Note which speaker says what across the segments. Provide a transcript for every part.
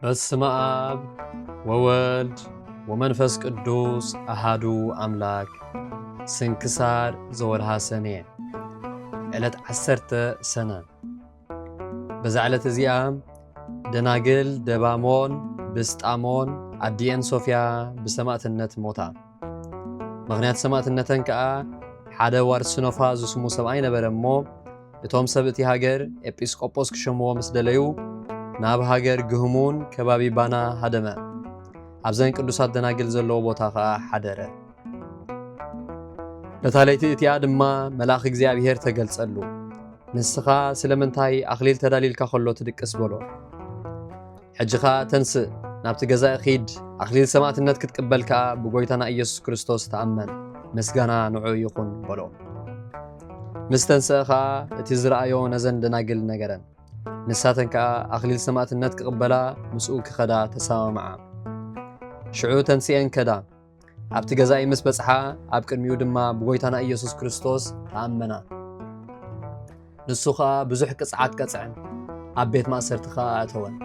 Speaker 1: በስመ አብ ወወልድ ወመንፈስ ቅዱስ አሃዱ አምላክ። ስንክሳር ዘወርሃ ሰኔ ዕለት 10 ሰነ። በዛ ዕለት እዚኣ ደናግል ደባሞን ብስጣሞን አዲየን ሶፊያ ብሰማዕትነት ሞታ። ምክንያት ሰማዕትነተን ከዓ ሓደ ዋርስኖፋ ዝስሙ ሰብኣይ ነበረ እሞ እቶም ሰብእቲ ሃገር ኤጲስቆጶስ ክሸምዎ ምስ ደለዩ ናብ ሃገር ግህሙን ከባቢ ባና ሃደመ። ኣብዘን ቅዱሳት ደናግል ዘለዎ ቦታ ከዓ ሓደረ። ነታለይቲ እቲኣ ድማ መልአኽ እግዚአብሔር ተገልጸሉ። ንስኻ ስለምንታይ ኣኽሊል ተዳሊልካ ከሎ ትድቅስ በሎ። ሕጂኻ ተንስእ ናብቲ ገዛእ ኺድ ኣኽሊል ሰማዕትነት ክትቅበል ከዓ ብጎይታና ኢየሱስ ክርስቶስ ተኣመን፣ ምስጋና ንዑ ይኹን በሎ። ምስ ተንስአ ከዓ እቲ ዝረአዮ ነዘን ደናግል ነገረን። ንሳተን ከዓ ኣኽሊል ሰማዕትነት ክቕበላ ምስኡ ክኸዳ ተሰማምዓ። ሽዑ ተንስአን ከዳ ኣብቲ ገዛኢ ምስ በጽሓ ኣብ ቅድሚኡ ድማ ብጎይታና ኢየሱስ ክርስቶስ ተኣመና። ንሱ ከዓ ብዙሕ ቅጽዓት ቀጽዐን ኣብ ቤት ማእሰርቲ ከዓ ኣተወን።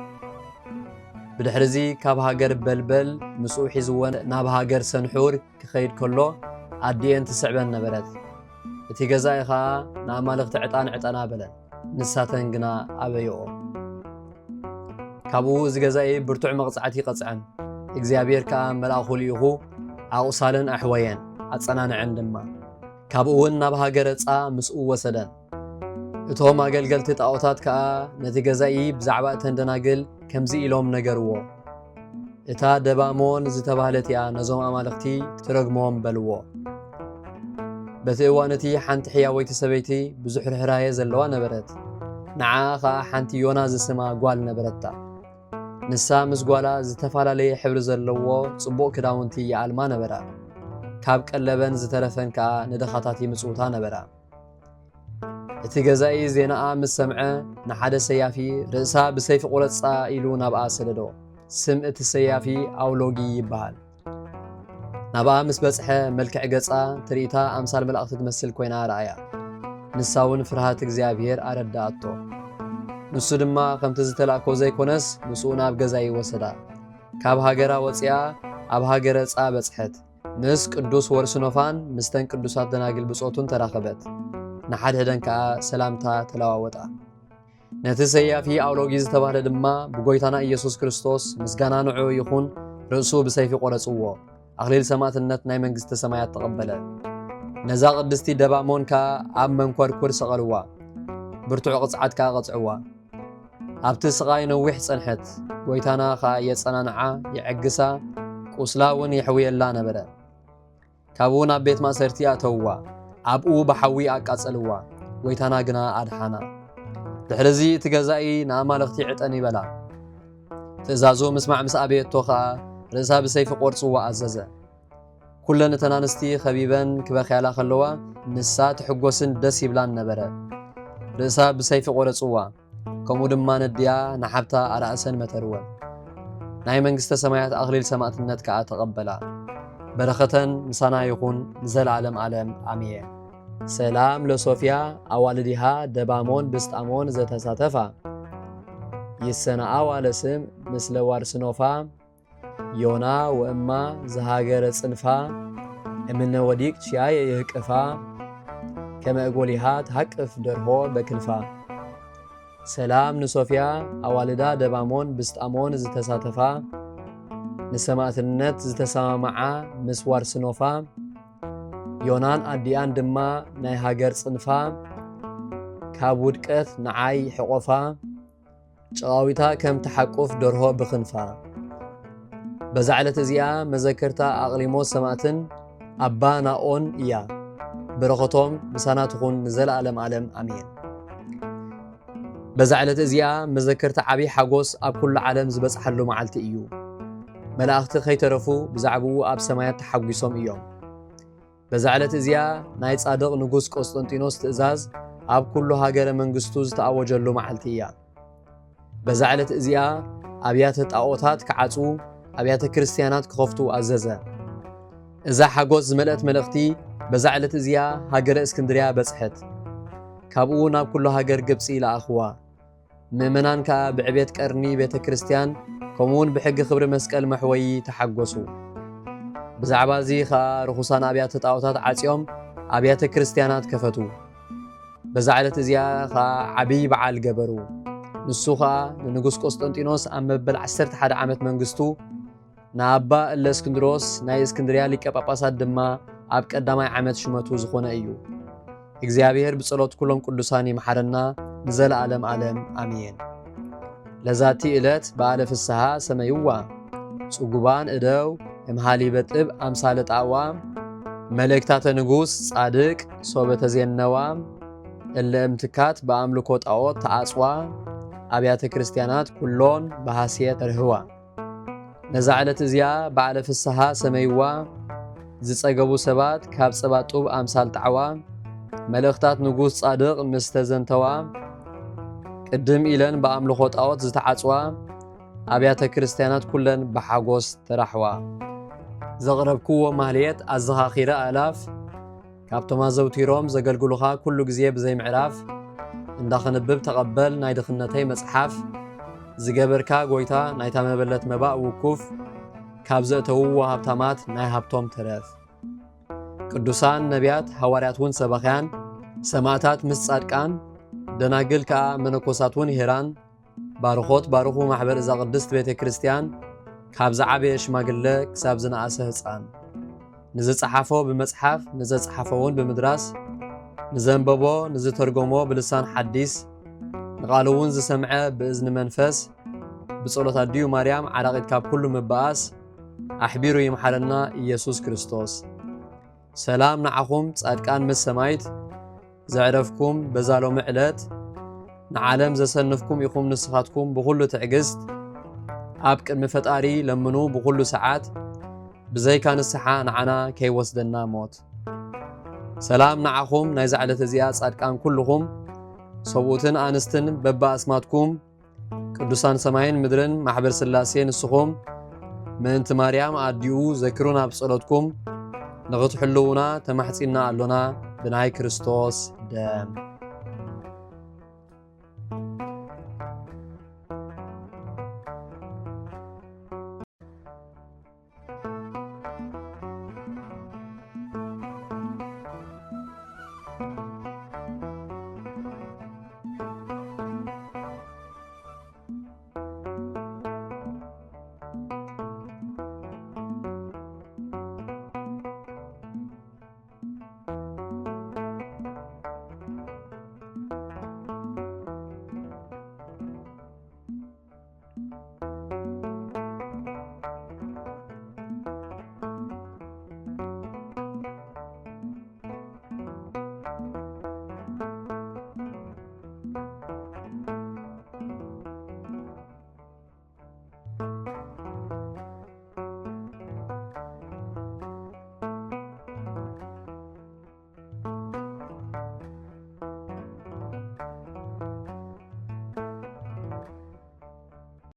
Speaker 1: ብድሕሪዚ ካብ ሃገር በልበል ምስኡ ሒዝወን ናብ ሃገር ሰንሑር ክኸይድ ከሎ ኣዲአን ትስዕበን ነበረት። እቲ ገዛኢ ከዓ ንኣማልኽቲ ዕጣን ዕጠና በለን፣ ንሳተን ግና ኣበይኦ። ካብኡ እዚ ገዛኢ ብርቱዕ መቕጻዕቲ ይቐጽዐን። እግዚኣብሔር ከዓ መልኣኹ ልኢኹ ኣቑሳለን ኣሕወየን ኣጸናንዐን ድማ። ካብኡ እውን ናብ ሃገረ ጻ ምስኡ ወሰደን። እቶም ኣገልገልቲ ጣዖታት ከዓ ነቲ ገዛኢ ብዛዕባ እተን ደናግል ከምዚ ኢሎም ነገርዎ። እታ ደባሞን ዝተባህለት እያ ነዞም ኣማልኽቲ ትረግሞም በልዎ። በቲ እዋን እቲ ሓንቲ ሕያወይቲ ሰበይቲ ብዙሕ ርህራሄ ዘለዋ ነበረት። ንዓ ከዓ ሓንቲ ዮና ዝስማ ጓል ነበረታ። ንሳ ምስ ጓላ ዝተፈላለየ ሕብሪ ዘለዎ ጽቡቕ ክዳውንቲ ይኣልማ ነበራ። ካብ ቀለበን ዝተረፈን ከዓ ንደኻታት ይምጽውታ ነበራ። እቲ ገዛኢ ዜናኣ ምስ ሰምዐ ንሓደ ሰያፊ ርእሳ ብሰይፊ ቁረጻ ኢሉ ናብኣ ሰደዶ። ስም እቲ ሰያፊ ኣውሎጊ ይበሃል። ናብኣ ምስ በጽሐ መልክዕ ገጻ ትርኢታ ኣምሳል መላእኽቲ ትመስል ኮይና ረኣያ። ንሳ እውን ፍርሃት እግዚአብሔር ኣረዳእቶ። ንሱ ድማ ከምቲ ዝተላእኮ ዘይኮነስ ምስኡ ናብ ገዛኢ ወሰዳ። ካብ ሃገራ ወፂኣ ኣብ ሃገረ ጻ በጽሐት። ምስ ቅዱስ ወርስኖፋን ምስተን ቅዱሳት ደናግል ብጾቱን ተራኸበት። ንሓድሕደን ከዓ ሰላምታ ተለዋወጣ። ነቲ ሰያፊ ኣውሎጊ ዝተባህለ ድማ ብጎይታና ኢየሱስ ክርስቶስ ምስጋና ንዑ ይኹን ርእሱ ብሰይፊ ቆረጽዎ። ኣኽሊል ሰማዕትነት ናይ መንግሥቲ ሰማያት ተቐበለ። ነዛ ቅድስቲ ደባሞን ከዓ ኣብ መንኰርኩር ሰቐልዋ። ብርቱዕ ቅጽዓት ከዓ ቐጽዕዋ። ኣብቲ ስቓይ ነዊሕ ጸንሐት። ጎይታና ከዓ የጸናንዓ ይዕግሳ፣ ቁስላ እውን ይሕውየላ ነበረ። ካብኡ ናብ ቤት ማእሰርቲ ኣተውዋ። ኣብኡ ብሓዊ ኣቃጸልዋ። ጎይታና ግና ኣድሓና። ድሕሪዚ እቲ ገዛኢ ንኣማልኽቲ ዕጠን ይበላ። ትእዛዙ ምስማዕ ምስ ኣበየቶ ከዓ ርእሳ ብሰይፊ ቆርጽዋ ኣዘዘ። ኩለን እተን ኣንስቲ ኸቢበን ክበኽያላ ከለዋ ንሳ ትሕጐስን ደስ ይብላን ነበረ። ርእሳ ብሰይፊ ቆረጽዋ። ከምኡ ድማ ነድያ ንሓብታ ኣራእሰን መተርወን። ናይ መንግሥተ ሰማያት ኣኽሊል ሰማዕትነት ከዓ ተቐበላ። በረኸተን ምሳና ይኹን ንዘለዓለም ዓለም ኣሜን። ሰላም ለሶፊያ ኣዋልዲሃ ደባሞን ብስጣሞን ዘተሳተፋ ይሰናኣዋ ለስም ምስለ ዋርስኖፋ ዮና ወእማ ዝሃገረ ጽንፋ እምነ ወዲቅ ችያየ ይህቅፋ ከመእጎሊሃ ትሃቅፍ ደርሆ በክንፋ። ሰላም ንሶፊያ ኣዋልዳ ደባሞን ብስጣሞን ዝተሳተፋ ንሰማዕትነት ዝተሰማምዓ ምስ ዋርስኖፋ ዮናን ኣዲኣን ድማ ናይ ሃገር ጽንፋ ካብ ውድቀት ንዓይ ሕቆፋ ጨቓዊታ ከም ተሓቁፍ ደርሆ ብኽንፋ። በዛ ዕለት እዚኣ መዘከርታ ኣቕሊሞስ ሰማዕትን ኣባ ናኦን እያ። በረኸቶም ምሳና ትኹን ንዘለዓለም ዓለም ኣሜን። በዛ ዕለት እዚኣ መዘከርታ ዓብይ ሓጎስ ኣብ ኩሉ ዓለም ዝበጽሐሉ መዓልቲ እዩ። መላእኽቲ ከይተረፉ ብዛዕባኡ ኣብ ሰማያት ተሓጒሶም እዮም። በዛ ዕለት እዚኣ ናይ ጻድቕ ንጉስ ቆስጠንጢኖስ ትእዛዝ ኣብ ኩሉ ሃገረ መንግሥቱ ዝተኣወጀሉ መዓልቲ እያ። በዛ ዕለት እዚኣ ኣብያተ ጣዖታት ክዓጹ ኣብያተ ክርስቲያናት ክኸፍቱ ኣዘዘ። እዛ ሓጎስ ዝመልአት መልእኽቲ በዛ ዕለት እዚኣ ሃገረ እስክንድርያ በጽሐት። ካብኡ ናብ ኩሉ ሃገር ግብፂ ለኣኽዋ። ምእመናን ከዓ ብዕቤት ቀርኒ ቤተ ክርስቲያን كمون بحق خبر مسكال محوي تحقسوا بزعبا زي خا رخصان أبيات تطاوتات عاسيوم أبيات كريستيانات كفتو بزعلت زيا خا عبي بعال جبرو نسوخا ننقص قسطنطينوس أم بالعسرت حد عامت منقستو نابا الاسكندروس ناي اسكندريا ليك باباسات دما أب قداماي عامت شمتو زخونه أيو እግዚአብሔር بصلوت كلهم قدساني محرنا نزل عالم آمين لذاتي إلت بألف السها سميوا صقبان إدو امهالي بطب أمثال تعوام ملكتات نقوس صادق صوبة زين نوام اللي امتكات بأملكوت أوت تعصوا أبيات كريستيانات كلون بحاسية الهوا نزعلت زيا بألف السها سميوا زيصقبو سبات كاب سباتوب أمثال تعوام ملكتات نقوس صادق مستزنتوا قدم إلن بأملكوت أوت زتعصوا أبيات كريستيانات كلن بحاجوس ترحوا زغربكو مهليت الزخاخيرة آلاف كابتما زوتيروم زقلقلوخا كل جزيب زي معراف اندخن بب تقبل نايدخنتي مصحف زقبركا قويتا نايتا مبلت مباء وكوف كابزأتو وهابتامات ناي هابتوم ترف قدوسان نبيات حوارياتون سبخيان سماعتات مسادكان دناقل كا منكوساتون هيران باروخوت باروخو محبر إذا قدست بيت كريستيان كابز عبي شماقل كساب زناقسه هصان نزل صحافو بمصحف نزل صحافون بمدراس نزنببو نزل ترجمو بلسان حديث نقالون زسمعه بإذن منفس بصولة ديو مريم عراقيد كاب كل مباس أحبيرو يمحلنا يسوس كريستوس سلام نعخم تصادقان من السمايت زعرفكم بزالو معلت نعالم زسنفكم يخوم نسخاتكم بكل تعجزت أبك المفتاري لمنو بكل ساعات بزي كان السحا نعنا كي وسدنا موت سلام نعخم نايزعلة زياد صادقان كلهم صوتن آنستن ببا أسماتكم قدوسان سماين مدرن محبر سلاسين السخوم من انت مريم عديو ذكرونا بصلاتكم نغط حلونا تمحسينا قالونا بناي كريستوس دام